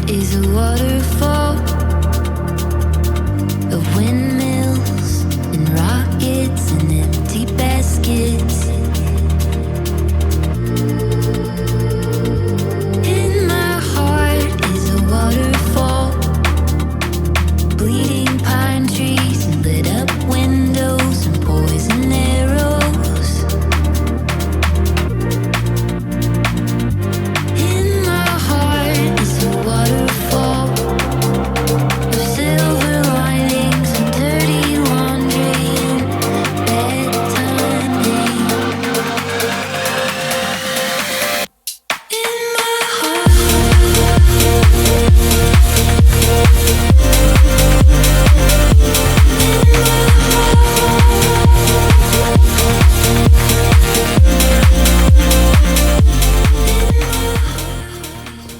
is a waterfall of windmills and rockets and empty baskets. In my heart is a waterfall, bleeding pine trees and lit up windows and poison arrows. In my heart is a waterfall of silver linings and dirty laundry and bedtime names. In my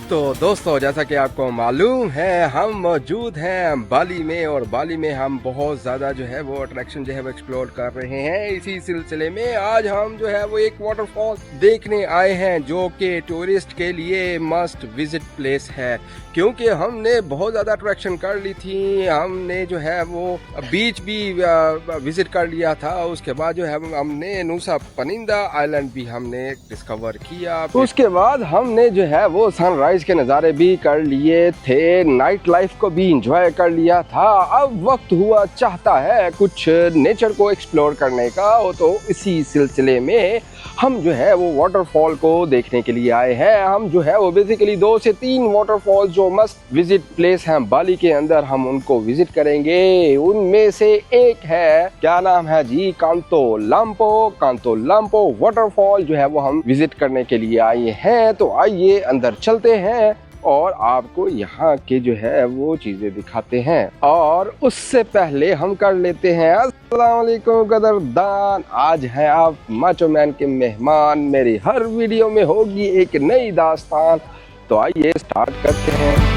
तो दोस्तों, जैसा कि आपको मालूम है, हम मौजूद हैं बाली में, और बाली में हम बहुत ज़्यादा जो है वो अट्रैक्शन जो है वो एक्सप्लोर कर रहे हैं। इसी सिलसिले में आज हम जो है वो एक वाटरफॉल देखने आए हैं जो कि टूरिस्ट के लिए मस्ट विजिट प्लेस है, क्योंकि हमने बहुत ज़्यादा अट्रैक्शन कर ली थी। हमने जो है वो बीच भी विजिट कर लिया था, उसके बाद जो है हमने नूसा पनिंदा आइलैंड भी हमने डिस्कवर किया। उसके बाद हमने जो है वो सनराइज के नज़ारे भी कर लिए थे, नाइट लाइफ को भी इंजॉय कर लिया था। अब वक्त हुआ चाहता है कुछ नेचर को एक्सप्लोर करने का, तो इसी सिलसिले में हम जो है वो वाटरफॉल को देखने के लिए आए हैं। हम जो है वो बेसिकली 2 से 3 वाटरफॉल जो मस्ट विजिट प्लेस हैं बाली के अंदर, हम उनको विजिट करेंगे। उनमें से एक है, क्या नाम है जी, कांतो लाम्पो वाटरफॉल जो है वो हम विजिट करने के लिए आए हैं। तो आइए अंदर चलते हैं और आपको यहाँ के जो है वो चीजें दिखाते हैं। और उससे पहले हम कर लेते हैं अस्सलाम वालेकुम कदरदान। आज हैं आप माचो मैन के मेहमान, मेरी हर वीडियो में होगी एक नई दास्तान। तो आइए स्टार्ट करते हैं।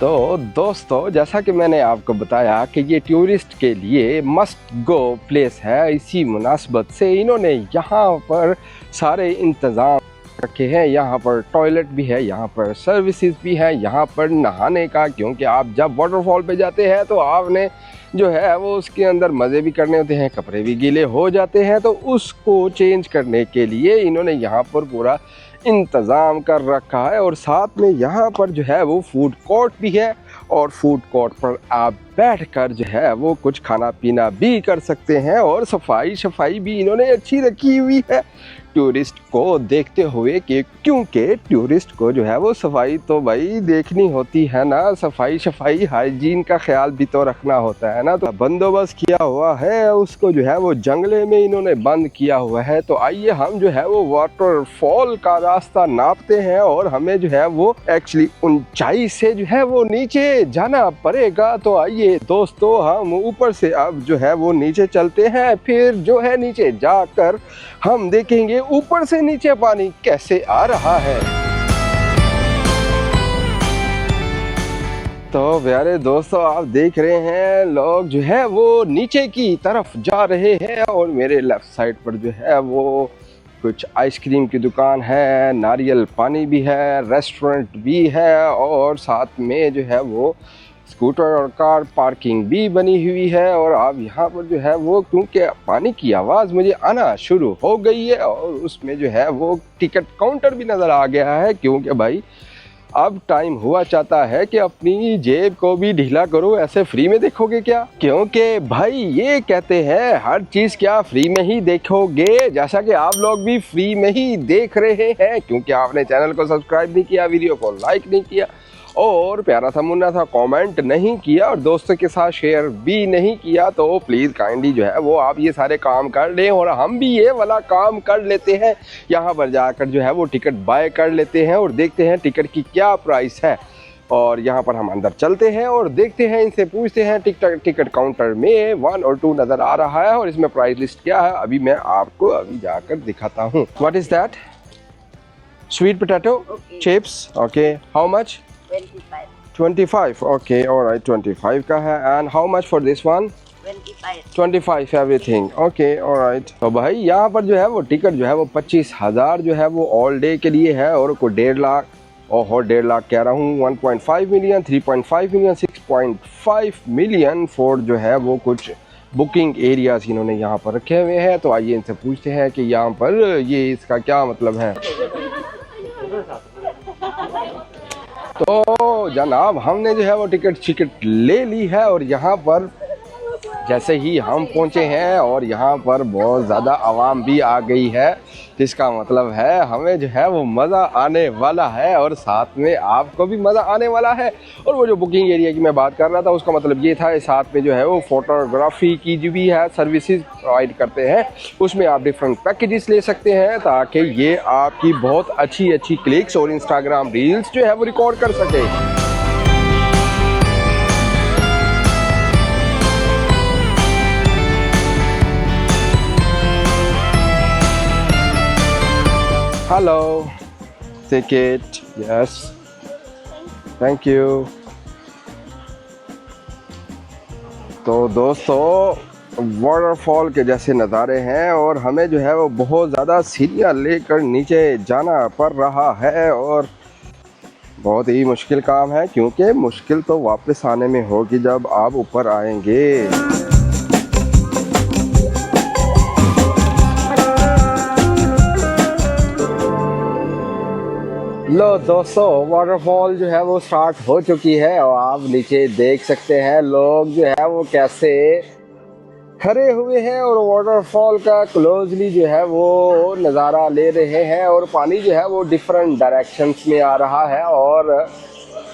तो दोस्तों, जैसा कि मैंने आपको बताया कि ये टूरिस्ट के लिए मस्ट गो प्लेस है, इसी मुनासबत से इन्होंने यहाँ पर सारे इंतज़ाम रखे हैं। यहाँ पर टॉयलेट भी है, यहाँ पर सर्विसेज भी है, यहाँ पर नहाने का, क्योंकि आप जब वाटरफॉल पे जाते हैं तो आपने जो है वो उसके अंदर मज़े भी करने होते हैं, कपड़े भी गीले हो जाते हैं, तो उसको चेंज करने के लिए इन्होंने यहाँ पर पूरा इंतज़ाम कर रखा है। और साथ में यहाँ पर जो है वो फूड कोर्ट भी है, और फूड कोर्ट पर आप बैठकर जो है वो कुछ खाना पीना भी कर सकते हैं। और सफाई भी इन्होंने अच्छी रखी हुई है टूरिस्ट को देखते हुए, कि क्योंकि टूरिस्ट को जो है वो सफाई तो भाई देखनी होती है ना, सफाई हाइजीन का ख्याल भी तो रखना होता है ना। तो बंदोबस्त किया हुआ है, उसको जो है वो जंगले में इन्होंने बंद किया हुआ है। तो आइए हम जो है वो वाटरफॉल का रास्ता नापते हैं, और हमें जो है वो एक्चुअली ऊंचाई से जो है वो नीचे जाना पड़ेगा। तो आइए दोस्तों, हम ऊपर से अब जो है वो नीचे चलते हैं, फिर जो है नीचे जाकर हम देखेंगे ऊपर से नीचे पानी कैसे आ रहा है। तो प्यारे दोस्तों, आप देख रहे हैं लोग जो है वो नीचे की तरफ जा रहे हैं, और मेरे लेफ्ट साइड पर जो है वो कुछ आइसक्रीम की दुकान है, नारियल पानी भी है, रेस्टोरेंट भी है, और साथ में जो है वो स्कूटर और कार पार्किंग भी बनी हुई है। और आप यहाँ पर जो है वो, क्योंकि पानी की आवाज़ मुझे आना शुरू हो गई है, और उसमें जो है वो टिकट काउंटर भी नज़र आ गया है, क्योंकि भाई अब टाइम हुआ चाहता है कि अपनी जेब को भी ढीला करो। ऐसे फ्री में देखोगे क्या? क्योंकि भाई ये कहते हैं हर चीज़ क्या फ्री में ही देखोगे, जैसा कि आप लोग भी फ्री में ही देख रहे हैं, क्योंकि आपने चैनल को सब्सक्राइब नहीं किया, वीडियो को लाइक नहीं किया, और प्यारा सा मुन्ना था कमेंट नहीं किया, और दोस्तों के साथ शेयर भी नहीं किया। तो प्लीज़ काइंडली जो है वो आप ये सारे काम कर लें, और हम भी ये वाला काम कर लेते हैं। यहाँ पर जाकर जो है वो टिकट बाय कर लेते हैं, और देखते हैं टिकट की क्या प्राइस है। और यहाँ पर हम अंदर चलते हैं और देखते हैं, इनसे पूछते हैं। टिकट काउंटर में 1 और 2 नज़र आ रहा है, और इसमें प्राइस लिस्ट क्या है अभी मैं आपको अभी जाकर दिखाता हूँ। What is that? Sweet potato chips, okay, how much? 25. 25, okay, all right, 25 का है। And how much for this one? 20. 25 everything, okay alright. तो भाई यहाँ पर जो है वो टिकट जो है वो 25,000 जो है वो ऑल डे के लिए है, और कोई 1.5 लाख, और 1.5 लाख कह रहा हूँ, 1.5 मिलियन, 3.5 मिलियन, 6.5 मिलियन फॉर जो है वो कुछ बुकिंग एरियाज इन्होंने यहाँ पर रखे हुए हैं। तो आइए इनसे पूछते हैं कि यहाँ पर ये इसका क्या मतलब है। तो जनाब हमने जो है वो टिकट ले ली है, और यहाँ पर जैसे ही हम पहुँचे हैं और यहाँ पर बहुत ज़्यादा आवाम भी आ गई है, जिसका मतलब है हमें जो है वो मज़ा आने वाला है, और साथ में आपको भी मज़ा आने वाला है। और वो जो बुकिंग एरिया की मैं बात कर रहा था उसका मतलब ये था, साथ में जो है वो फ़ोटोग्राफी की जो भी है सर्विसेज प्रोवाइड करते हैं, उसमें आप डिफरेंट पैकेजेस ले सकते हैं, ताकि ये आपकी बहुत अच्छी क्लिक्स और इंस्टाग्राम रील्स जो है वो रिकॉर्ड कर सके। Hello, ticket, yes, thank you। तो दोस्तों वाटरफॉल के जैसे नज़ारे हैं, और हमें जो है वो बहुत ज़्यादा सीढ़ियाँ लेकर नीचे जाना पड़ रहा है, और बहुत ही मुश्किल काम है, क्योंकि मुश्किल तो वापस आने में होगी जब आप ऊपर आएंगे। लो दोस्तों, वाटरफॉल जो है वो स्टार्ट हो चुकी है, और आप नीचे देख सकते हैं लोग जो है वो कैसे खड़े हुए हैं और वाटरफॉल का क्लोजली जो है वो नज़ारा ले रहे हैं, और पानी जो है वो डिफरेंट डायरेक्शंस में आ रहा है, और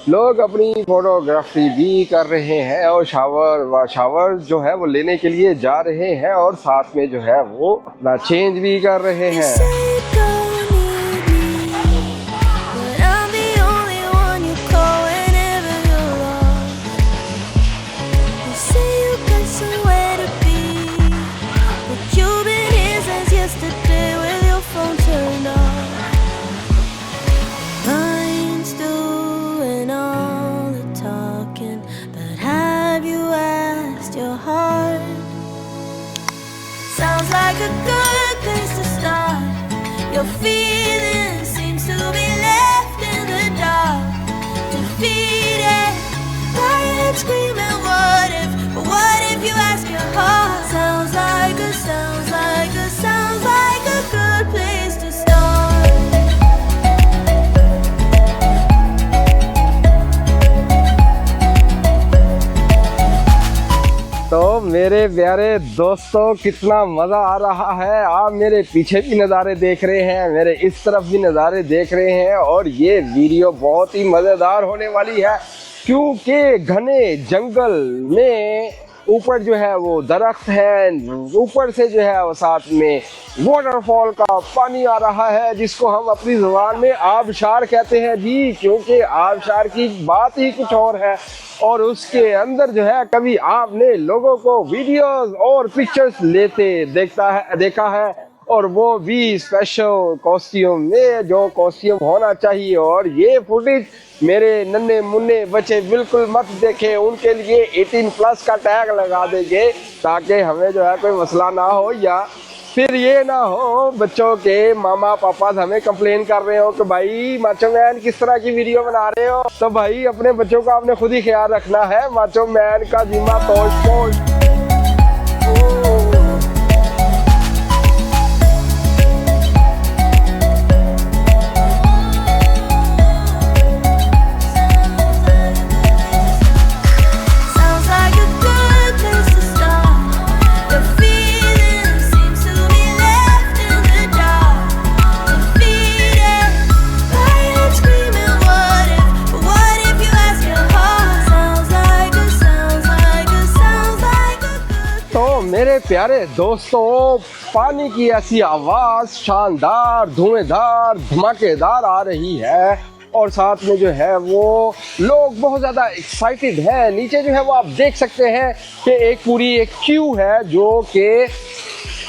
लोग अपनी फोटोग्राफी भी कर रहे हैं, और शावर जो है वो लेने के लिए जा रहे हैं, और साथ में जो है वो अपना चेंज भी कर रहे हैं। Sounds like a good place to start. Your feelings seems to be left in the dark, defeated, crying, screaming. What if you ask your heart? Sounds like a good place to start. तो मेरे प्यारे दोस्तों, कितना मज़ा आ रहा है। आप मेरे पीछे भी नज़ारे देख रहे हैं, मेरे इस तरफ भी नज़ारे देख रहे हैं, और ये वीडियो बहुत ही मज़ेदार होने वाली है, क्योंकि घने जंगल में ऊपर जो है वो दरख्त है, ऊपर से जो है वो साथ में वाटरफॉल का पानी आ रहा है, जिसको हम अपनी ज़ुबान में आबशार कहते हैं जी, क्योंकि आबशार की बात ही कुछ और है। और उसके अंदर जो है कभी आपने लोगों को वीडियोस और पिक्चर्स लेते देखा है, और वो भी स्पेशल कॉस्ट्यूम में, जो कॉस्ट्यूम होना चाहिए। और ये फुटेज मेरे नन्हे मुन्ने बच्चे बिल्कुल मत देखें, उनके लिए 18+ का टैग लगा देंगे, ताकि हमें जो है कोई मसला ना हो, या फिर ये ना हो बच्चों के मामा पापा हमें कंप्लेन कर रहे हो कि भाई माचो मैन किस तरह की वीडियो बना रहे हो। तो भाई अपने बच्चों का आपने खुद ही ख्याल रखना है, माचो मैन का जिम्मा तोड़। मेरे प्यारे दोस्तों, पानी की ऐसी आवाज़ शानदार, धुएंधार, धमाकेदार आ रही है, और साथ में जो है वो लोग बहुत ज़्यादा एक्साइटेड हैं। नीचे जो है वो आप देख सकते हैं कि एक पूरी क्यू है जो कि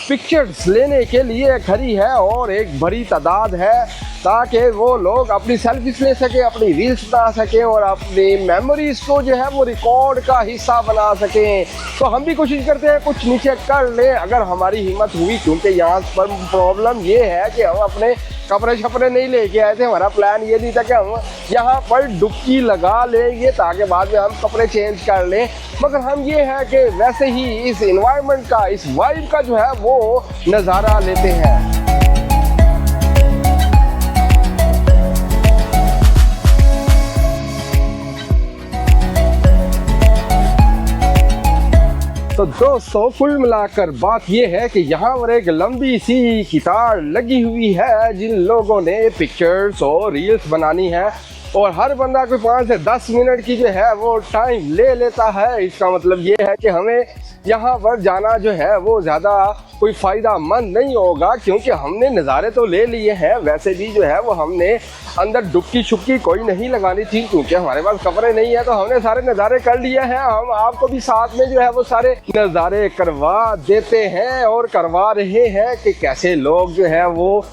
पिक्चर्स लेने के लिए खड़ी है, और एक बड़ी तादाद है ताकि वो लोग अपनी सेल्फीज ले सके, अपनी रील्स बना सकें और अपनी मेमोरीज को जो है वो रिकॉर्ड का हिस्सा बना सकें। तो हम भी कोशिश करते हैं कुछ नीचे कर लें अगर हमारी हिम्मत हुई, क्योंकि यहाँ पर प्रॉब्लम ये है कि हम अपने कपड़े शपड़े नहीं लेके आए थे। हमारा प्लान ये नहीं था कि हम यहाँ पर डुबकी लगा लेंगे ताकि बाद में हम कपड़े चेंज कर लें, मगर हम ये है कि वैसे ही इस एनवायरनमेंट का, इस वाइब का जो है वो नज़ारा लेते हैं। तो दोस्तों कुल मिलाकर बात ये है कि यहाँ पर एक लंबी सी कतार लगी हुई है जिन लोगों ने पिक्चर्स और रील्स बनानी है, और हर बंदा कोई 5 से 10 मिनट की जो है वो टाइम ले लेता है। इसका मतलब ये है कि हमें यहाँ पर जाना जो है वो ज़्यादा कोई फ़ायदा मंद नहीं होगा, क्योंकि हमने नज़ारे तो ले लिए हैं। वैसे भी जो है वो हमने अंदर डुबकी शुबकी कोई नहीं लगानी थी, क्योंकि हमारे पास कपड़े नहीं है, तो हमने सारे नज़ारे कर लिए हैं। हम आपको भी साथ में जो है वो सारे नज़ारे करवा देते हैं और करवा रहे हैं कि कैसे लोग जो है वो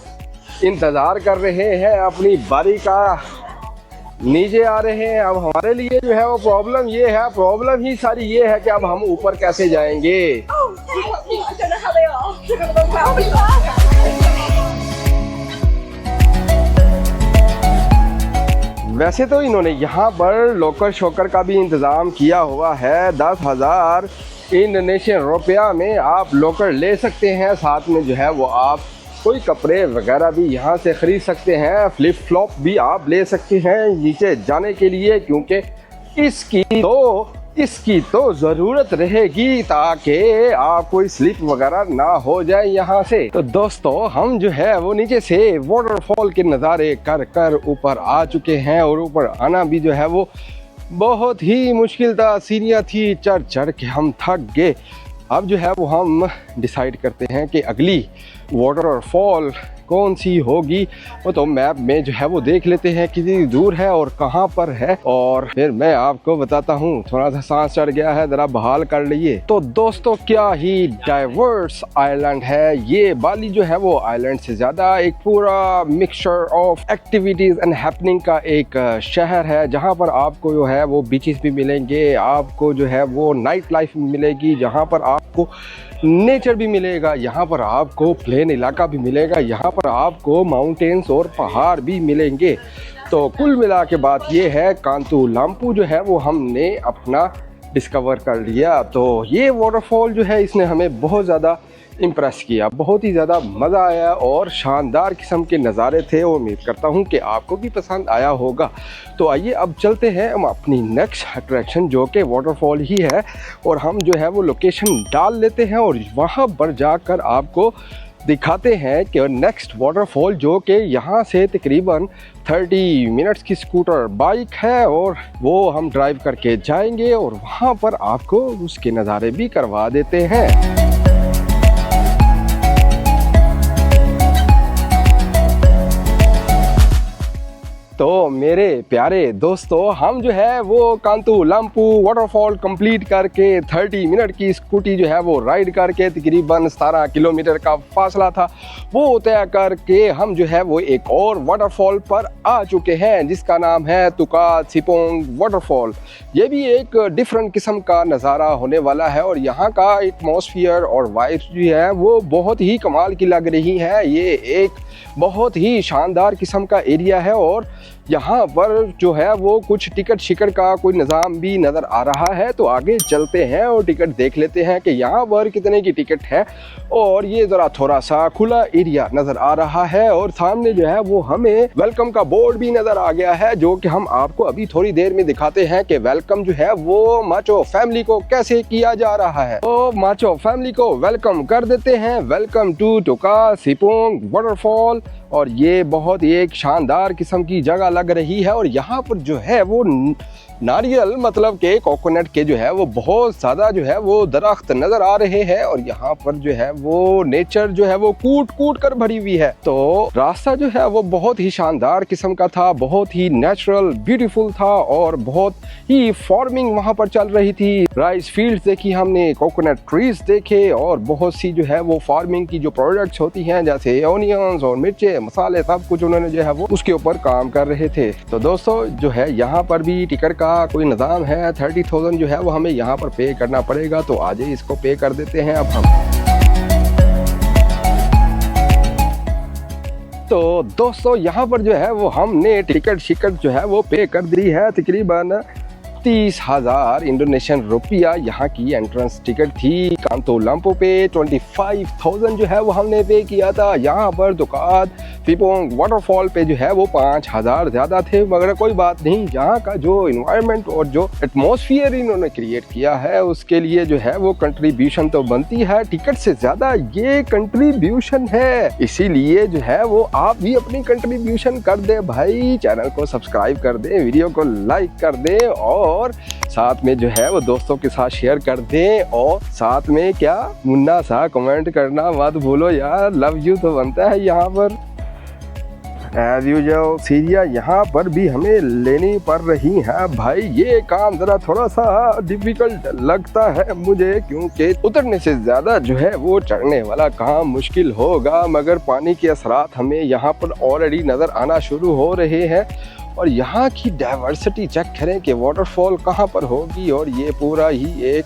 इंतज़ार कर रहे हैं अपनी बारी का, नीचे आ रहे हैं। अब हमारे लिए जो है वो प्रॉब्लम ये है, प्रॉब्लम ही सारी ये है कि अब हम ऊपर कैसे जाएंगे। वैसे तो इन्होंने यहाँ पर लॉकर शॉकर का भी इंतज़ाम किया हुआ है। 10,000 इंडोनेशियन रुपया में आप लॉकर ले सकते हैं, साथ में जो है वो आप कोई कपड़े वगैरह भी यहाँ से ख़रीद सकते हैं, फ्लिप फ्लॉप भी आप ले सकते हैं नीचे जाने के लिए, क्योंकि इसकी तो ज़रूरत रहेगी ताकि आप कोई स्लिप वगैरह ना हो जाए यहाँ से। तो दोस्तों हम जो है वो नीचे से वाटरफॉल के नज़ारे कर कर ऊपर आ चुके हैं, और ऊपर आना भी जो है वो बहुत ही मुश्किल था, सीढ़ियाँ थी, चढ़ चढ़ के हम थक गए। अब जो है वो हम डिसाइड करते हैं कि अगली वाटरफॉल कौन सी होगी, वो तो मैप में जो है वो देख लेते हैं कितनी दूर है और कहाँ पर है, और फिर मैं आपको बताता हूँ। थोड़ा सा सांस चढ़ गया है, ज़रा बहाल कर लिए। तो दोस्तों क्या ही डाइवर्स आइलैंड है ये। बाली जो है वो आइलैंड से ज़्यादा एक पूरा mixture of activities and happening का एक शहर है, जहाँ पर आपको जो है वो बीचेस भी मिलेंगे, आपको जो है वो नाइट लाइफ मिलेगी, जहाँ पर आपको नेचर भी मिलेगा, यहाँ पर आपको प्लेन इलाका भी मिलेगा, यहाँ पर आपको माउंटेन्स और पहाड़ भी मिलेंगे। तो कुल मिला के बात ये है, कांतू लाम्पू जो है वो हमने अपना डिस्कवर कर लिया। तो ये वाटरफॉल जो है इसने हमें बहुत ज़्यादा इम्प्रेस किया, बहुत ही ज़्यादा मज़ा आया और शानदार किस्म के नज़ारे थे। और उम्मीद करता हूँ कि आपको भी पसंद आया होगा। तो आइए अब चलते हैं हम अपनी नेक्स्ट अट्रैक्शन जो कि वाटरफॉल ही है, और हम जो है वो लोकेशन डाल लेते हैं और वहाँ पर जाकर आपको दिखाते हैं कि नेक्स्ट वाटरफॉल जो कि यहाँ से तकरीबन 30 मिनट्स की स्कूटर बाइक है, और वो हम ड्राइव करके जाएंगे और वहाँ पर आपको उसके नज़ारे भी करवा देते हैं। तो मेरे प्यारे दोस्तों हम जो है वो कांतू लाम्पू वाटरफॉल कंप्लीट करके 30 मिनट की स्कूटी जो है वो राइड करके तकरीबन 17 किलोमीटर का फासला था वो तय करके हम जो है वो एक और वाटरफॉल पर आ चुके हैं जिसका नाम है तुका सिपोंग वाटरफॉल। ये भी एक डिफरेंट किस्म का नज़ारा होने वाला है और यहाँ का एटमॉस्फेयर और वाइब्स जो है वो बहुत ही कमाल की लग रही है। ये एक बहुत ही शानदार किस्म का एरिया है और यहाँ पर जो है वो कुछ टिकट शिकट का कोई निज़ाम भी नज़र आ रहा है। तो आगे चलते हैं और टिकट देख लेते हैं कि यहाँ पर कितने की टिकट है। और ये ज़रा थोड़ा सा खुला एरिया नज़र आ रहा है और सामने जो है वो हमें वेलकम का बोर्ड भी नज़र आ गया है जो कि हम आपको अभी थोड़ी देर में दिखाते हैं कि वेलकम जो है वो माचो फैमिली को कैसे किया जा रहा है। तो माचो फैमिली को वेलकम कर देते हैं। वेलकम टू तुका सिपोंग वाटरफॉल। और ये बहुत ही एक शानदार किस्म की जगह लग रही है और यहाँ पर जो है वो नारियल मतलब के कोकोनट के जो है वो बहुत ज़्यादा जो है वो दरख्त नज़र आ रहे हैं और यहाँ पर जो है वो नेचर जो है वो कूट कूट कर भरी हुई है। तो रास्ता जो है वो बहुत ही शानदार किस्म का था, बहुत ही नेचुरल ब्यूटीफुल था और बहुत ही फार्मिंग वहाँ पर चल रही थी। राइस फील्ड्स देखी हमने, कोकोनट ट्रीज देखे और बहुत सी जो है वो फार्मिंग की जो प्रोडक्ट्स होती हैं जैसे ओनियंस और मिर्चे मसाले सब कुछ उन्होंने जो है वो उसके ऊपर काम कर रहे थे। तो दोस्तों जो है यहाँ पर भी टिकट का कोई निज़ाम है, 30,000 जो है वो हमें यहाँ पर पे करना पड़ेगा। तो आज ही इसको पे कर देते हैं अब हम। तो दोस्तों यहाँ पर जो है वो हमने टिकट शिकट जो है वो पे कर दी है, तकरीबन 30,000 इंडोनेशियन रुपया यहाँ की एंट्रेंस टिकट थी। कांतो लंपो पे 25,000 जो है वो हमने पे किया था। यहाँ पर दुकान फिपोंग वाटरफॉल पे जो है वो 5,000 ज़्यादा थे, मगर कोई बात नहीं, यहाँ का जो इन्वायरमेंट और जो एटमॉस्फेयर इन्होंने क्रिएट किया है उसके लिए जो है वो कंट्रीब्यूशन तो बनती है। टिकट से ज़्यादा ये कंट्रीब्यूशन है, इसीलिए जो है वो आप भी अपनी कंट्रीब्यूशन कर दे भाई। चैनल को सब्सक्राइब कर दे, वीडियो को लाइक कर दे और साथ में जो है वो दोस्तों के साथ शेयर कर दें और साथ में क्या मुन्ना सा कमेंट करना मत भूलो यार, लव यू तो बनता है यहाँ पर। एज यूजुअल सीढ़ियाँ यहाँ पर भी हमें लेनी पड़ रही हैं भाई। ये काम ज़रा थोड़ा सा डिफ़िकल्ट लगता है मुझे, क्योंकि उतरने से ज़्यादा जो है वो चढ़ने वाला काम मुश्किल होगा, मगर पानी के असरात हमें यहाँ पर ऑलरेडी नज़र आना शुरू हो रहे हैं। और यहाँ की डाइवर्सिटी चेक करें कि वाटरफॉल कहाँ पर होगी और ये पूरा ही एक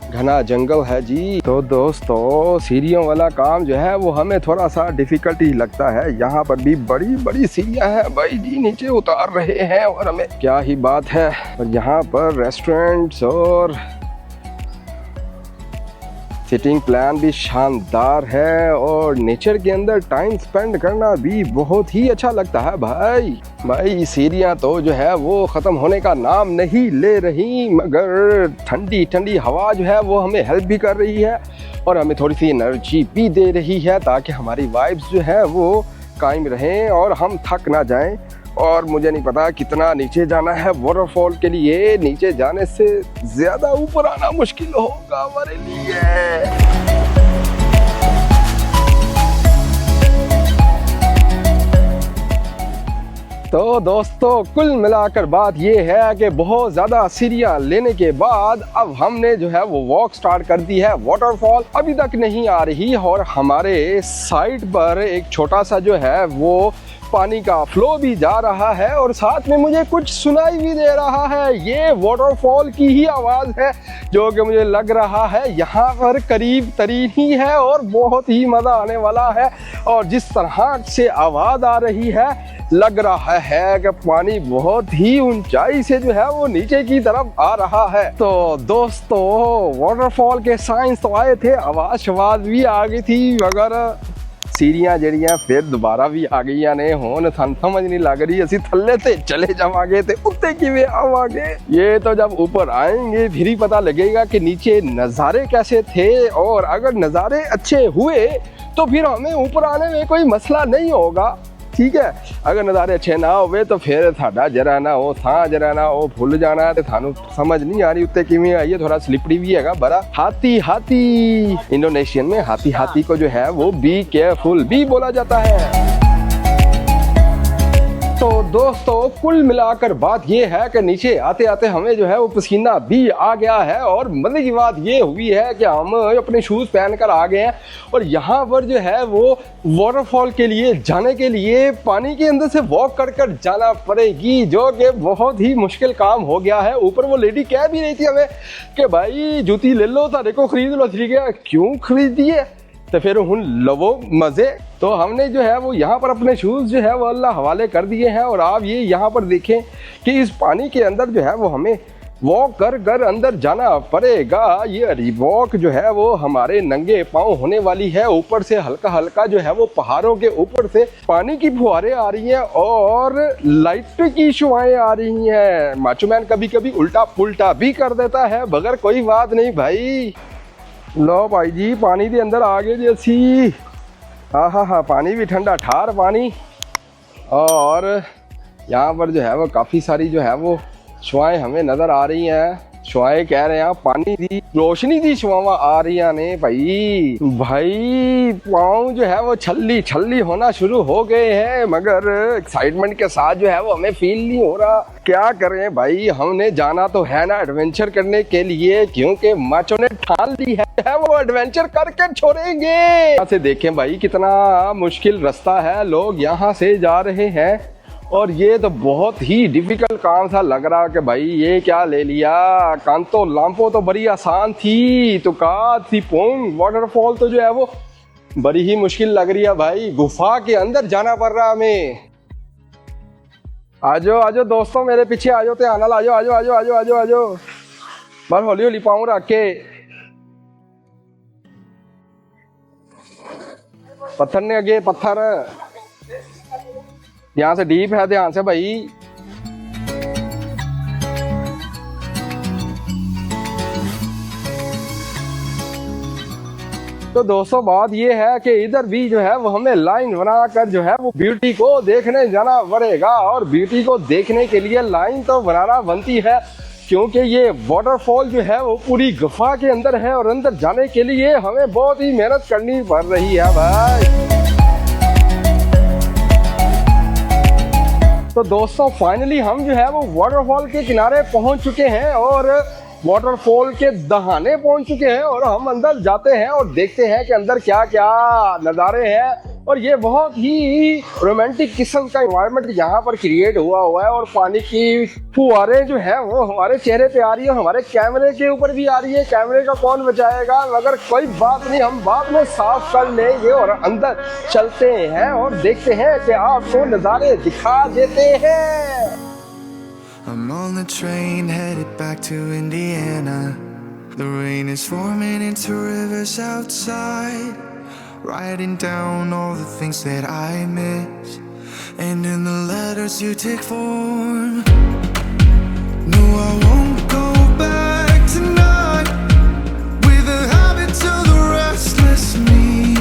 घना जंगल है जी। तो दोस्तों सीढ़ियों वाला काम जो है वो हमें थोड़ा सा डिफ़िकल्टी लगता है। यहाँ पर भी बड़ी बड़ी सीढ़ियाँ हैं भाई जी, नीचे उतार रहे हैं और हमें क्या ही बात है। और यहाँ पर रेस्टोरेंट्स और सिटिंग प्लान भी शानदार है और नेचर के अंदर टाइम स्पेंड करना भी बहुत ही अच्छा लगता है भाई। सीढ़ियाँ तो जो है वो ख़त्म होने का नाम नहीं ले रही, मगर ठंडी ठंडी हवा जो है वो हमें हेल्प भी कर रही है और हमें थोड़ी सी एनर्जी भी दे रही है ताकि हमारी वाइब्स जो है वो कायम रहें और हम थक ना जाएं। और मुझे नहीं पता कितना नीचे जाना है वाटरफॉल के लिए, नीचे जाने से ज़्यादा ऊपर आना मुश्किल होगा हमारे लिए। तो दोस्तों कुल मिलाकर बात ये है कि बहुत ज़्यादा सीढ़ियाँ लेने के बाद अब हमने जो है वो वॉक स्टार्ट कर दी है। वाटरफॉल अभी तक नहीं आ रही और हमारे साइड पर एक छोटा सा जो है वो पानी का फ्लो भी जा रहा है और साथ में मुझे कुछ सुनाई भी दे रहा है। ये वाटरफॉल की ही आवाज़ है जो कि मुझे लग रहा है यहाँ पर करीब तरीन ही है और बहुत ही मज़ा आने वाला है। और जिस तरह से आवाज़ आ रही है लग रहा है कि पानी बहुत ही ऊंचाई से जो है वो नीचे की तरफ आ रहा है। तो दोस्तों वाटरफॉल के साइंस तो आए थे, आवाज़ भी आ गई थी, मगर सीढ़ियाँ जड़ियाँ फिर दोबारा भी आ गई ने होन थान समझ नहीं लग रही असी थल्ले ते चले जावांगे ते उत्ते किवें आवांगे। ये तो जब ऊपर आएंगे फिर ही पता लगेगा कि नीचे नज़ारे कैसे थे और अगर नज़ारे अच्छे हुए तो फिर हमें ऊपर आने में कोई मसला नहीं होगा, ठीक है। अगर नज़ारे अच्छे ना होवे तो फिर साडा जरा ना हो था जरा ना हो भूल जाना तो थानू समझ नहीं आ रही उत्ते किवें आइए। थोड़ा स्लिपरी भी हैगा बड़ा। हाथी इंडोनेशियन में हाथी को जो है वो बी केयरफुल भी बोला जाता है। तो दोस्तों कुल मिलाकर बात ये है कि नीचे आते आते हमें जो है वो पसीना भी आ गया है और मजे की बात ये हुई है कि हम अपने शूज़ पहन कर आ गए हैं और यहाँ पर जो है वो वाटरफॉल के लिए जाने के लिए पानी के अंदर से वॉक कर जाना पड़ेगी, जो कि बहुत ही मुश्किल काम हो गया है। ऊपर वो लेडी कह भी रही थी हमें कि भाई जूती ले लो तारे को खरीद लो, ठीक है क्यों खरीदी है तो फिर हुन लवो मज़े। तो हमने जो है वो यहाँ पर अपने शूज़ जो है वो अल्लाह हवाले कर दिए हैं और आप ये यहाँ पर देखें कि इस पानी के अंदर जो है वो हमें वॉक कर अंदर जाना पड़ेगा। ये वॉक जो है वो हमारे नंगे पाँव होने वाली है। ऊपर से हल्का हल्का जो है वो पहाड़ों के ऊपर से पानी की फुहारें आ रही हैं और लाइट की शुआएं आ रही हैं। माचोमैन कभी कभी उल्टा पुल्टा भी कर देता है, मगर कोई बात नहीं भाई। लो भाई जी पानी के अंदर आ गए जैसी, हाँ पानी भी ठंडा ठार पानी। और यहाँ पर जो है वो काफ़ी सारी जो है वो शुआएं हमें नजर आ रही हैं। शुआएं कह रहे हैं पानी दी रोशनी दी शुआवा आ रही ने भाई। भाई पाँव जो है वो छल्ली छल्ली होना शुरू हो गए हैं, मगर एक्साइटमेंट के साथ जो है वो हमें फील नहीं हो रहा। क्या करें भाई, हमने जाना तो है ना एडवेंचर करने के लिए, क्योंकि माचो ने ठान ली है वो एडवेंचर करके छोड़ेंगे। यहाँ से देखें भाई कितना मुश्किल रास्ता है, लोग यहाँ से जा रहे हैं और ये तो बहुत ही डिफिकल्ट काम सा लग रहा कि भाई ये क्या ले लिया। कांतो लांपो तो बड़ी आसान थी, तो का सिपोंग वाटरफॉल तो जो है वो बड़ी ही मुश्किल लग रही है भाई। गुफा के अंदर जाना पड़ रहा हमें। आजो आजो दोस्तों, मेरे पीछे आजो, ते आना आजो आजो आजो आजो आजो आजो। बस होली होली पाँव रख के। पत्थर ने अगे पत्थर, यहाँ से डीप है, ध्यान से भाई। तो दोस्तों बात ये है कि इधर भी जो है वो हमें लाइन बनाकर जो है वो ब्यूटी को देखने जाना पड़ेगा, और ब्यूटी को देखने के लिए लाइन तो बनाना बनती है, क्योंकि ये वाटरफॉल जो है वो पूरी गुफा के अंदर है और अंदर जाने के लिए हमें बहुत ही मेहनत करनी पड़ रही है भाई। तो दोस्तों फाइनली हम जो है वो वाटरफॉल के किनारे पहुंच चुके हैं और वाटरफॉल के दहाने पहुंच चुके हैं, और हम अंदर जाते हैं और देखते हैं कि अंदर क्या क्या नज़ारे हैं। और ये बहुत ही रोमांटिक किस्म का एनवायरनमेंट यहाँ पर क्रिएट हुआ है, और पानी की फुहारें जो है वो हमारे चेहरे पे आ रही है, हमारे कैमरे के ऊपर भी आ रही है। कैमरे का कौन बचाएगा, मगर कोई बात नहीं, हम बाद में साफ कर लेंगे और अंदर चलते हैं और देखते हैं कि आपको नज़ारे दिखा देते हैं। I'm on the train headed back to Indiana. The rain is forming into rivers outside, writing down all the things that I miss, and in the letters you take form. No, I won't go back tonight with the habits of the restless me.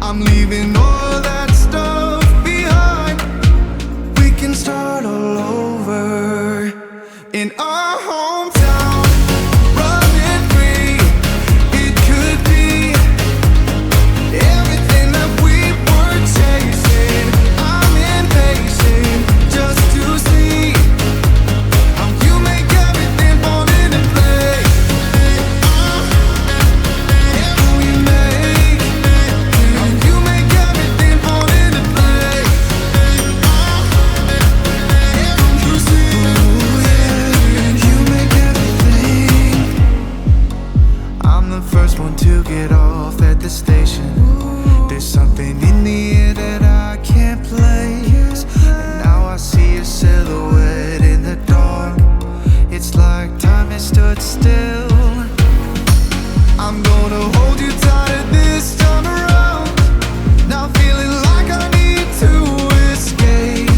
I'm leaving all that stuff behind. We can start all over in our hometown, running free. It could be everything that we were chasing. I'm impatient just to see how you make everything fall into place. How you make everything fall into place. You see, you make everything. I'm the first one to get off at the station. There's something in the air that I can't place, and now I see a silhouette in the dark. It's like time has stood still. I'm gonna hold you tighter this time around. Now feeling like I need to escape.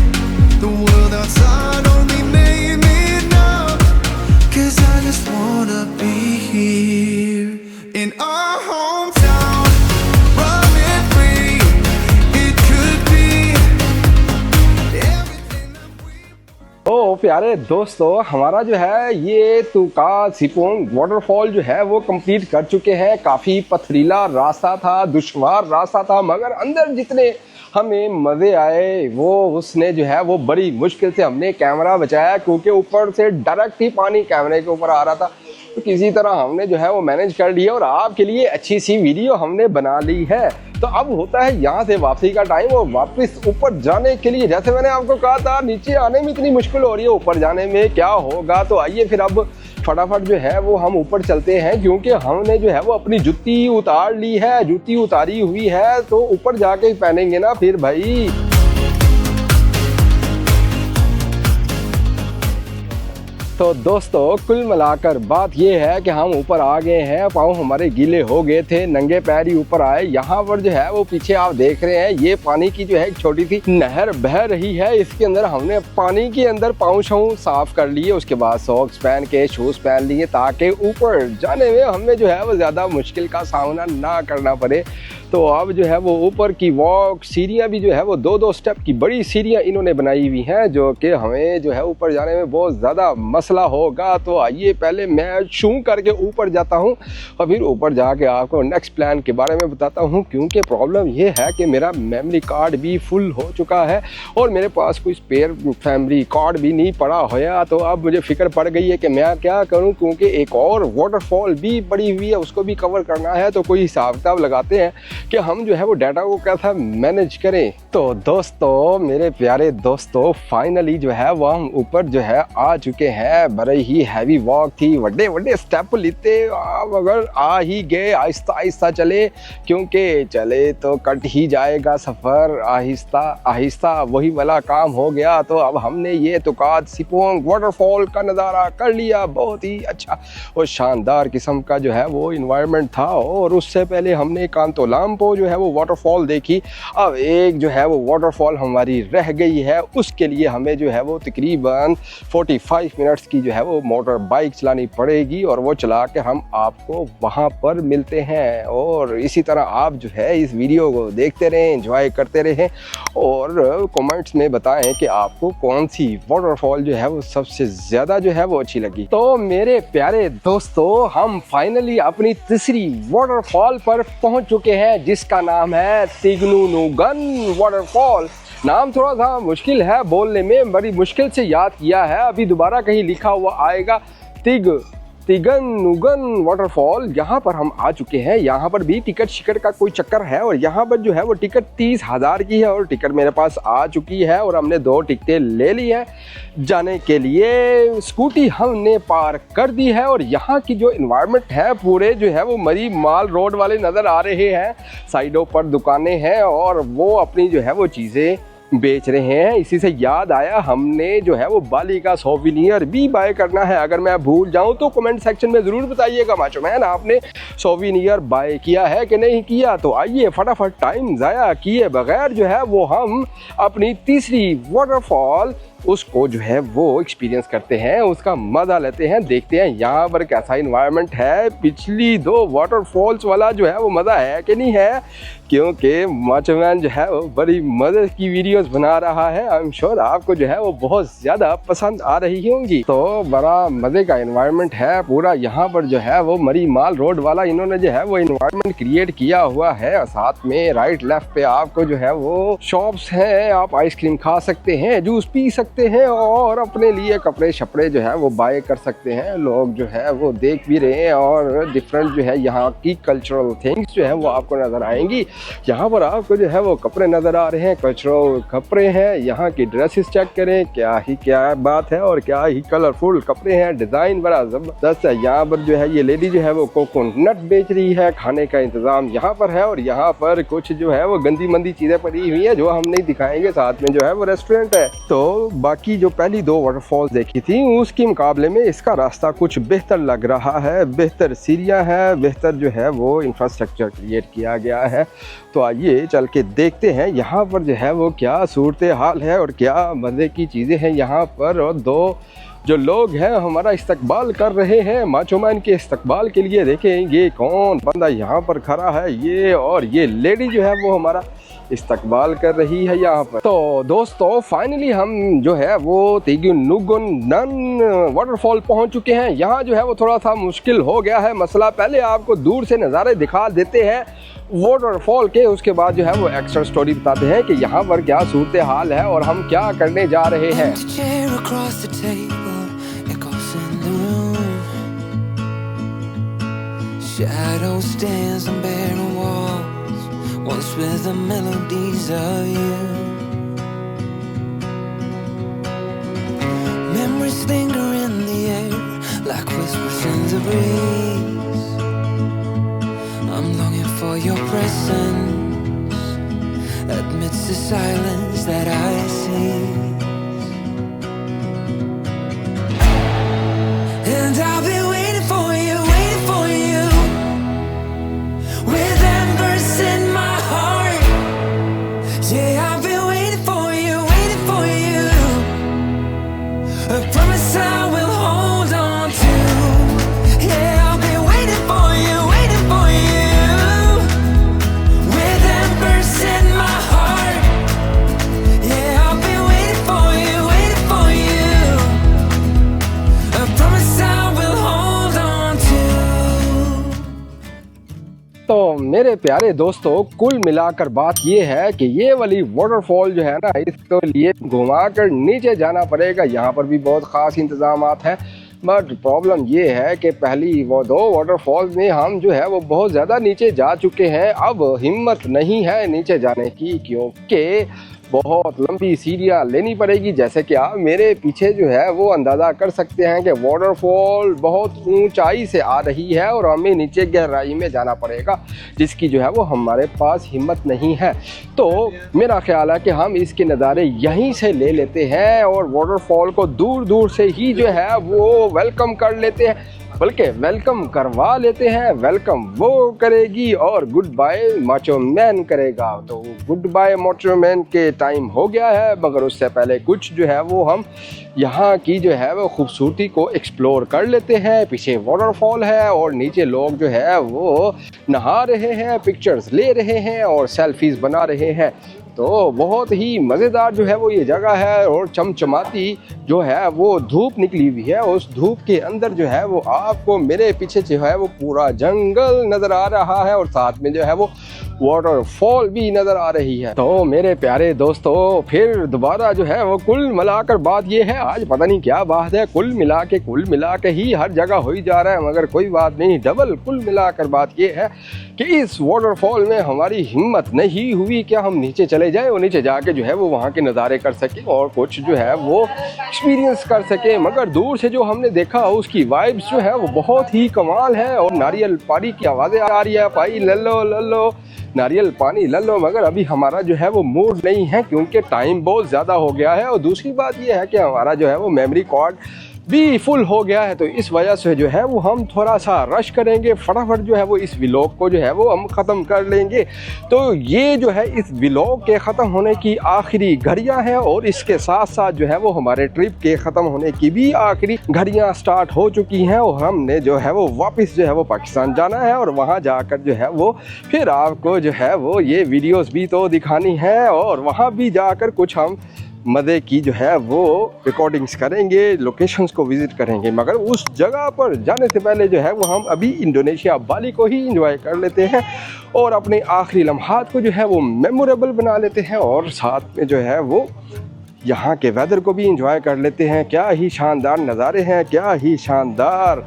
The world outside only made me numb, 'cause I just wanna be here in our hometown, running free. It could be everything that we ओ प्यारे दोस्तों, हमारा जो है ये तुका सिपोंग waterfall जो है वो कंप्लीट कर चुके हैं। काफ़ी पथरीला रास्ता था, दुश्वार रास्ता था, मगर अंदर जितने हमें मज़े आए वो उसने जो है वो बड़ी मुश्किल से हमने कैमरा बचाया, क्योंकि ऊपर से डायरेक्ट ही पानी कैमरे के ऊपर आ रहा था। तो किसी तरह हमने जो है वो मैनेज कर लिया और आपके लिए अच्छी सी वीडियो हमने बना ली है। तो अब होता है यहाँ से वापसी का टाइम, और वापस ऊपर जाने के लिए जैसे मैंने आपको कहा था नीचे आने में इतनी मुश्किल हो रही है, ऊपर जाने में क्या होगा। तो आइए फिर अब फटाफट जो है वो हम ऊपर चलते हैं, क्योंकि हमने जो है वो अपनी जूती उतार ली है, जूती उतारी हुई है, तो ऊपर जाके ही पहनेंगे ना फिर भाई। तो दोस्तों कुल मिलाकर बात ये है कि हम ऊपर आ गए हैं, पाँव हमारे गीले हो गए थे, नंगे पैर ही ऊपर आए। यहाँ पर जो है वो पीछे आप देख रहे हैं, ये पानी की जो है एक छोटी सी नहर बह रही है। इसके अंदर हमने पानी के अंदर पाँव शाँव साफ कर लिए, उसके बाद सॉक्स पहन के शूज़ पहन लिए ताकि ऊपर जाने में हमें जो है वो ज़्यादा मुश्किल का सामना ना करना पड़े। तो अब जो है वो ऊपर की वॉक सीढ़ियाँ भी जो है वो 2-2 स्टेप की बड़ी सीढ़ियाँ इन्होंने बनाई हुई हैं, जो कि हमें जो है ऊपर जाने में बहुत ज़्यादा मसला होगा। तो आइए पहले मैं शू करके ऊपर जाता हूँ और फिर ऊपर जाके आपको नेक्स्ट प्लान के बारे में बताता हूँ, क्योंकि प्रॉब्लम ये है कि मेरा मेमोरी कार्ड भी फुल हो चुका है और मेरे पास कोई स्पेयर मेमोरी कार्ड भी नहीं पड़ा होया। तो अब मुझे फिक्र पड़ गई है कि मैं क्या करूँ, क्योंकि एक और वाटरफॉल भी बड़ी हुई है, उसको भी कवर करना है। तो कोई हिसाब किताब लगाते हैं कि हम जो है वो डाटा को कैसा मैनेज करें। तो दोस्तों मेरे प्यारे दोस्तों, फाइनली जो है वो हम ऊपर जो है आ चुके हैं। बड़े ही हैवी वॉक थी, बड़े बड़े स्टेप लेते अब अगर आ ही गए, आहिस्ता आहिस्ता चले, क्योंकि चले तो कट ही जाएगा सफ़र। आहिस्ता आहिस्ता वही वाला काम हो गया। तो अब हमने ये तुकात सिपोंग वाटरफॉल का नज़ारा कर लिया, बहुत ही अच्छा और शानदार किस्म का जो है वो इन्वायरमेंट था। और उससे पहले हमने कांतोलाम्पो जो है वो वाटरफॉल देखी। अब एक जो है वो वाटरफॉल हमारी रह गई है, उसके लिए हमें जो है वो तकरीबन 45 मिनट्स की जो है वो मोटर बाइक चलानी पड़ेगी और वो चला के हम आपको वहाँ पर मिलते हैं। और इसी तरह आप जो है इस वीडियो को देखते रहें, एंजॉय करते रहें और कमेंट्स में बताएं कि आपको कौन सी वाटरफॉल जो है वो सबसे ज़्यादा जो है वो अच्छी लगी। तो मेरे प्यारे दोस्तों, हम फाइनली अपनी तीसरी वाटरफॉल पर पहुँच चुके हैं, जिसका नाम है तिगनूनुगन वाटरफॉल। नाम थोड़ा सा मुश्किल है बोलने में, बड़ी मुश्किल से याद किया है। अभी दोबारा कहीं लिखा हुआ आएगा तिगनूगन वाटरफॉल। यहाँ पर हम आ चुके हैं। यहाँ पर भी टिकट शिकट का कोई चक्कर है और यहाँ पर जो है वो टिकट 30,000 की है और टिकट मेरे पास आ चुकी है और हमने 2 टिकटें ले ली हैं जाने के लिए। स्कूटी हमने पार्क कर दी है और यहाँ की जो इन्वायरमेंट है पूरे जो है वो मरी माल रोड वाले नज़र आ रहे हैं। साइडों पर दुकानें हैं और वो अपनी जो है वो चीज़ें बेच रहे हैं। इसी से याद आया, हमने जो है वो बाली का सोविनियर भी बाय करना है। अगर मैं भूल जाऊं तो कमेंट सेक्शन में ज़रूर बताइएगा माचो मैन, आपने सोविनियर बाय किया है कि नहीं किया। तो आइए फटाफट टाइम ज़ाया किए बगैर जो है वो हम अपनी तीसरी वाटरफॉल उसको जो है वो एक्सपीरियंस करते हैं, उसका मज़ा लेते हैं, देखते हैं यहाँ पर कैसा इन्वायरमेंट है। पिछली 2 वाटरफॉल्स वाला जो है वो मज़ा है कि नहीं है, क्योंकि माचोमैन जो है वो बड़ी मज़े की वीडियोस बना रहा है। आई एम श्योर आपको जो है वो बहुत ज़्यादा पसंद आ रही होंगी। तो बड़ा मज़े का इन्वायरमेंट है पूरा। यहाँ पर जो है वो मरी माल रोड वाला इन्होंने जो है वो इन्वायरमेंट क्रिएट किया हुआ है। साथ में राइट लेफ्ट पे आपको जो है वो शॉप्स हैं, आप आइसक्रीम खा सकते हैं, जूस पी सकते हैं और अपने लिए कपड़े शपड़े जो है वो बाय कर सकते हैं। लोग जो है वो देख भी रहे हैं और डिफरेंट जो है यहाँ की कल्चरल थिंग्स जो है वो आपको नज़र आएंगी। यहाँ पर आपको जो है वो कपड़े नज़र आ रहे हैं, कल्चरल कपड़े हैं। यहाँ की ड्रेसेस चेक करें, क्या बात है और क्या ही कलरफुल कपड़े हैं, डिज़ाइन बड़ा ज़बरदस्त है। यहाँ पर जो है ये लेडी जो है वो कोकोनट बेच रही है, खाने का इंतज़ाम यहाँ पर है और यहाँ पर कुछ जो है वो गंदी मंदी चीज़ें पड़ी हुई है जो हम नहीं दिखाएंगे। साथ में जो है वो रेस्टोरेंट है। तो बाकी जो पहली 2 वाटरफॉल्स देखी थी उसके मुकाबले में इसका रास्ता कुछ बेहतर लग रहा है, बेहतर सीढ़ियाँ हैं, बेहतर जो है वो इंफ्रास्ट्रक्चर क्रिएट किया गया है। तो आइए चल के देखते हैं यहाँ पर जो है वो क्या सूरत हाल है और क्या मज़े की चीज़ें हैं यहाँ पर। और 2 जो लोग हैं हमारा इस्तकबाल कर रहे हैं, माचोमैन के इस्तकबाल के लिए। देखें ये कौन बंदा यहाँ पर खड़ा है, ये और ये लेडी जो है वो हमारा इस्तकबाल कर रही है यहाँ पर। तो दोस्तों फाइनली हम जो है वो तिगनूगन वाटरफॉल पहुँच चुके हैं। यहाँ जो है वो थोड़ा सा मुश्किल हो गया है मसला। पहले आपको दूर से नज़ारे दिखा देते हैं वाटरफॉल के, उसके बाद जो है वो एक्स्ट्रा स्टोरी बताते हैं कि यहाँ पर क्या सूरत हाल है और हम क्या करने जा रहे हैं। Shadow stands on barren walls, once with the melodies of you. Memories linger in the air like whispers in the breeze. I'm longing for your presence amidst the silence that I see. तो मेरे प्यारे दोस्तों, कुल मिलाकर बात ये है कि ये वाली वाटरफॉल जो है ना, इसके लिए घुमाकर नीचे जाना पड़ेगा। यहाँ पर भी बहुत ख़ास इंतज़ामात हैं, बट प्रॉब्लम ये है कि पहली वो 2 वाटरफॉल्स में हम जो है वो बहुत ज़्यादा नीचे जा चुके हैं। अब हिम्मत नहीं है नीचे जाने की, क्योंकि बहुत लंबी सीढ़ियाँ लेनी पड़ेगी। जैसे कि आप मेरे पीछे जो है वो अंदाज़ा कर सकते हैं कि वाटरफॉल बहुत ऊंचाई से आ रही है और हमें नीचे गहराई में जाना पड़ेगा, जिसकी जो है वो हमारे पास हिम्मत नहीं है। तो मेरा ख्याल है कि हम इसके नज़ारे यहीं से ले लेते हैं और वाटरफॉल को दूर दूर से ही जो है वो वेलकम कर लेते हैं, बल्कि वेलकम करवा लेते हैं। वेलकम वो करेगी और गुड बाय माचो मैन करेगा। तो गुड बाय माचो मैन के टाइम हो गया है, मगर उससे पहले कुछ जो है वो हम यहाँ की जो है वो खूबसूरती को एक्सप्लोर कर लेते हैं। पीछे वाटरफॉल है और नीचे लोग जो है वो नहा रहे हैं, पिक्चर्स ले रहे हैं और सेल्फीज़ बना रहे हैं। तो बहुत ही मज़ेदार जो है वो ये जगह है और चमचमाती जो है वो धूप निकली हुई है। उस धूप के अंदर जो है वो आपको मेरे पीछे जो है वो पूरा जंगल नज़र आ रहा है और साथ में जो है वो वाटरफॉल भी नज़र आ रही है। तो मेरे प्यारे दोस्तों, फिर दोबारा जो है वो कुल मिलाकर बात ये है, आज पता नहीं क्या बात है, कुल मिला के ही हर जगह हो ही जा रहा है, मगर कोई बात नहीं। डबल कुल मिलाकर बात ये है कि इस वाटरफॉल में हमारी हिम्मत नहीं हुई कि हम नीचे चले जाएं और नीचे जाके जो है वो वहाँ के नज़ारे कर सकें और कुछ जो है वो एक्सपीरियंस कर सकें। मगर दूर से जो हमने देखा उसकी वाइब्स जो है वो बहुत ही कमाल है और नारियल पानी की आवाज़ें आ रही है, भाई लल्लो नारियल पानी ले लो। मगर अभी हमारा जो है वो मूड नहीं है, क्योंकि टाइम बहुत ज़्यादा हो गया है और दूसरी बात ये है कि हमारा जो है वो मेमोरी कार्ड भी फुल हो गया है। तो इस वजह से जो है वो हम थोड़ा सा रश करेंगे, फटाफट जो है वो इस व्लॉग को जो है वो हम ख़त्म कर लेंगे। तो ये जो है इस व्लॉग के ख़त्म होने की आखिरी घड़ियां हैं और इसके साथ साथ जो है वो हमारे ट्रिप के ख़त्म होने की भी आखिरी घड़ियां स्टार्ट हो चुकी हैं और हमने जो है वो वापस जो है वो पाकिस्तान जाना है और वहाँ जाकर जो है वो फिर आपको जो है वो ये वीडियोज़ भी तो दिखानी है और वहाँ भी जाकर कुछ हम मज़े की जो है वो रिकॉर्डिंग्स करेंगे, लोकेशंस को विज़िट करेंगे। मगर उस जगह पर जाने से पहले जो है वो हम अभी इंडोनेशिया बाली को ही एंजॉय कर लेते हैं और अपने आखिरी लम्हात को जो है वो मेमोरेबल बना लेते हैं और साथ में जो है वो यहाँ के वेदर को भी एंजॉय कर लेते हैं। क्या ही शानदार नज़ारे हैं, क्या ही शानदार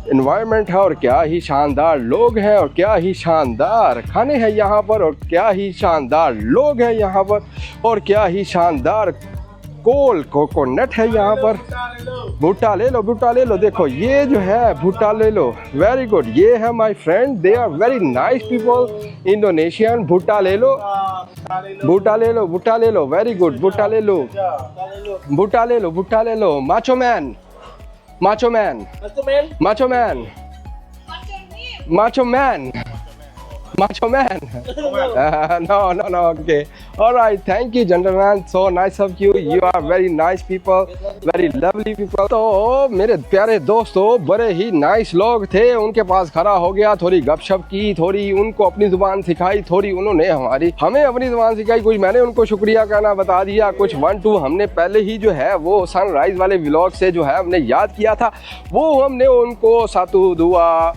एनवायरनमेंट है और क्या ही शानदार लोग हैं और क्या ही शानदार खाने हैं यहाँ पर और क्या ही शानदार लोग हैं यहाँ पर और क्या ही शानदार कोकोनट है यहाँ पर। भुट्टा ले लो, देखो ये जो है भुट्टा ले लो, वेरी गुड। ये है my friend, they are very nice people, Indonesian. भुट्टा ले लो, वेरी गुड। भुट्टा ले लो। Macho man no, okay, all right, thank you gentlemen, so nice of you, you are very nice people, very lovely people। तो मेरे प्यारे दोस्तों, बड़े ही नाइस लोग थे, उनके पास खड़ा हो गया, थोड़ी गपशप की, थोड़ी उनको अपनी ज़ुबान सिखाई, थोड़ी उन्होंने हमें अपनी ज़ुबान सिखाई, कुछ मैंने उनको शुक्रिया कहना बता दिया, कुछ 1-2 हमने पहले ही जो है वो सनराइज़ वाले व्लॉग से जो है हमने याद किया था, वो हमने उनको सातु दुआ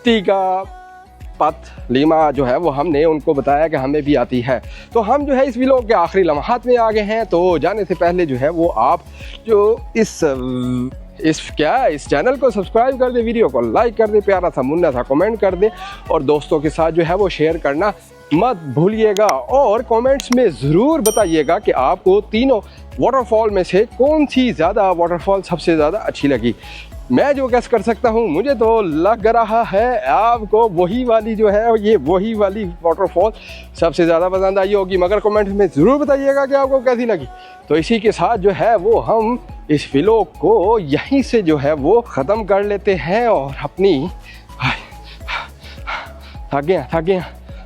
टीका पत लीमा जो है वो हमने उनको बताया कि हमें भी आती है। तो हम जो है इस व्लॉग के आखिरी लम्हात में आ गए हैं। तो जाने से पहले जो है वो आप जो इस चैनल को सब्सक्राइब कर दे, वीडियो को लाइक कर दे, प्यारा सा मुन्ना सा कमेंट कर दे और दोस्तों के साथ जो है वो शेयर करना मत भूलिएगा और कमेंट्स में ज़रूर बताइएगा कि आपको तीनों वाटरफॉल में से कौन सी ज़्यादा वाटरफॉल सबसे ज़्यादा अच्छी लगी। मैं जो गेस कर सकता हूँ, मुझे तो लग रहा है आपको वही वाली जो है ये वही वाली वाटरफॉल सबसे ज़्यादा पसंद आई होगी, मगर कमेंट में ज़रूर बताइएगा कि आपको कैसी लगी। तो इसी के साथ जो है वो हम इस व्लॉग को यहीं से जो है वो ख़त्म कर लेते हैं और अपनी थक गया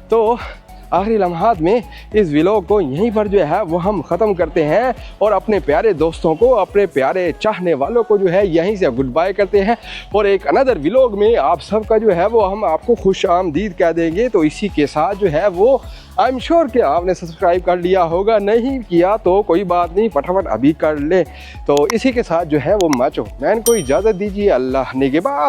तो आखिरी लम्हात में इस व्लॉग को यहीं पर जो है वो हम ख़त्म करते हैं और अपने प्यारे दोस्तों को, अपने प्यारे चाहने वालों को जो है यहीं से गुड बाय करते हैं और एक अनदर व्लॉग में आप सबका जो है वो हम आपको खुश आमदीद कह देंगे। तो इसी के साथ जो है वो आई एम श्योर कि आपने सब्सक्राइब कर लिया होगा, नहीं किया तो कोई बात नहीं, फटाफट अभी कर ले। तो इसी के साथ जो है वो माचो मैन को इजाज़त दीजिए, अल्लाह निगहबान।